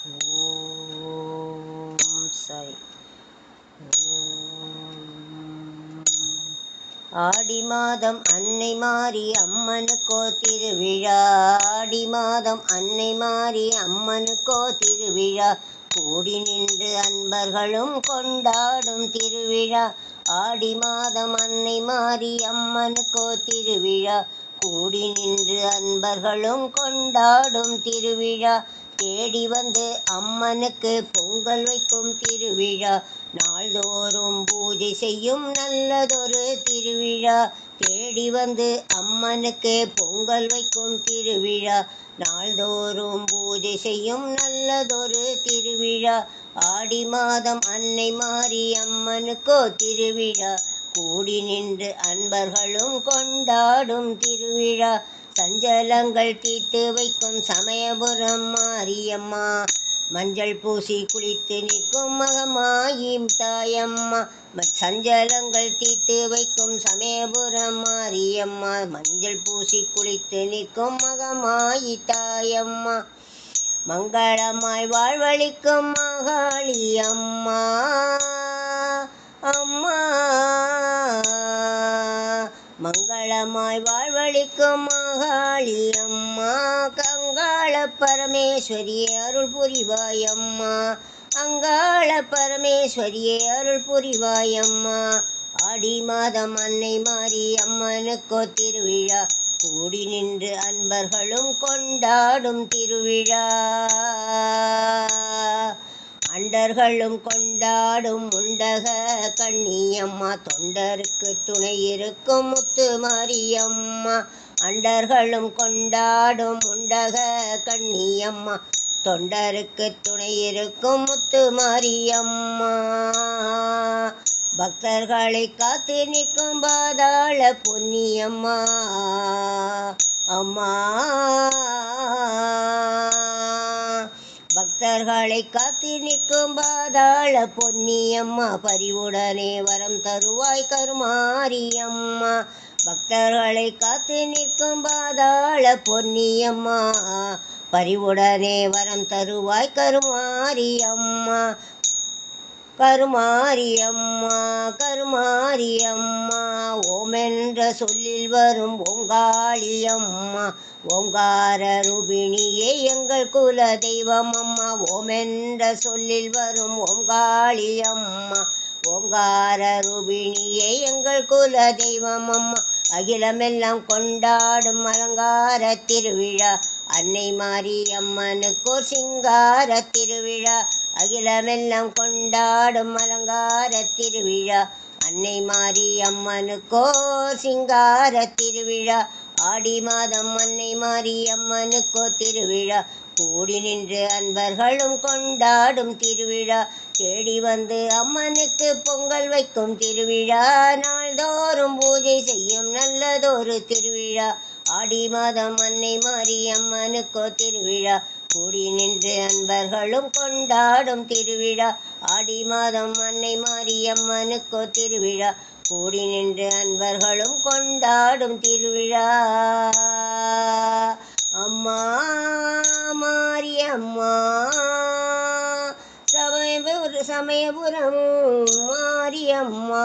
ஓம் சாய். ஆடி மாதம் அன்னை மாரி அம்மனுக்கோ திருவிழா. ஆடி மாதம் அன்னை மாரி அம்மனுக்கோ திருவிழா. கூடி நின்று அன்பர்களும் கொண்டாடும் திருவிழா. ஆடி மாதம் அன்னை மாரி அம்மனுக்கோ திருவிழா. கூடி நின்று அன்பர்களும் கொண்டாடும் திருவிழா. தேடி வந்து அம்மனுக்கு பொங்கல் வைக்கும் திருவிழா. நாள்தோறும் பூஜை செய்யும் நல்லதொரு திருவிழா. தேடி வந்து அம்மனுக்கு பொங்கல் வைக்கும் திருவிழா. நாள்தோறும் பூஜை செய்யும் நல்லதொரு திருவிழா. ஆடி மாதம் அன்னை மாரி அம்மனுக்கோ திருவிழா. கூடி நின்று அன்பர்களும் கொண்டாடும் திருவிழா. சஞ்சலங்கள் தீர்த்து வைக்கும் சமயபுரம் மாரியம்மா. மஞ்சள் பூசி குளித்து நிற்கும் மகமாயி தாயம்மா. சஞ்சலங்கள் தீர்த்து வைக்கும் சமயபுரம் மாரியம்மா. மஞ்சள் பூசி குளித்து நிற்கும் மகமாயி தாயம்மா. மங்களமாய் வாழ்வளிக்கும் மகாளி அம்மா. அம்மா மங்களமாய் வாழ்வளிக்கும் மகாளி அம்மா. அங்காள பரமேஸ்வரியே அருள் புரிவாயம்மா. அங்காள பரமேஸ்வரியே அருள் புரிவாயம்மா. ஆடி மாதம் அன்னை மாரி அம்மனுக்கோ திருவிழா. கூடி நின்று அன்பர்களும் கொண்டாடும் திருவிழா. அண்டர்களும் கொண்டாடும் முண்டக கண்ணியம்மா. தொண்டருக்கு துணை இருக்கும் முத்து மாரியம்மா. அண்டர்களும் கொண்டாடும் முண்டக கண்ணியம்மா. தொண்டருக்கு துணை இருக்கும் முத்து மாரியம்மா. பக்தர்களை காத்து நிற்கும் பாதாள பொன்னியம்மா. அம்மா பக்தர்களை காத்து நிற்கும் பாதாள பொன்னியம்மா. பரிவுடனே வரம் தருவாய் கருமாரியம்மா. பக்தர்களை காத்து நிற்கும் பாதாள பொன்னியம்மா. பரிவுடனே வரம் தருவாய் கருமாரியம்மா. கருமாரியம்மா கருமாரியம்மா. ஓமென்ற சொல்லில் வரும் ஓங்காளியம்மா. ஓங்கார ரூபிணியே எங்கள் குல தெய்வம் அம்மா. ஓமென்ற சொல்லில் வரும் ஓங்காளியம்மா. ஓங்கார ரூபிணியே எங்கள் குல தெய்வம் அம்மா. அகிலமெல்லாம் கொண்டாடும் அலங்கார திருவிழா. அன்னை மாரியம்மனுக்கோர் சிங்கார திருவிழா. அகிலமெல்லாம் கொண்டாடும் அலங்கார திருவிழா. அன்னை மாரியம்மனுக்கோர் சிங்கார திருவிழா. ஆடி மாதம் அன்னை மாரியம்மனுக்கோ திருவிழா. கூடி நின்று அன்பர்களும் கொண்டாடும் திருவிழா. தேடி வந்து அம்மனுக்கு பொங்கல் வைக்கும் திருவிழா. நாள்தோறும் பூஜை செய்யும் நல்லதொரு திருவிழா. ஆடி மாதம் அன்னை மாரியம்மனுக்கோ திருவிழா. கூடி நின்று அன்பர்களும் கொண்டாடும் திருவிழா. ஆடி மாதம் அன்னை மாரியம்மனுக்கோ திருவிழா. கூடி நின்று அன்பர்களும் கொண்டாடும் திருவிழா. அம்மா மாரியம்மா. சமயபுரம் மாரியம்மா.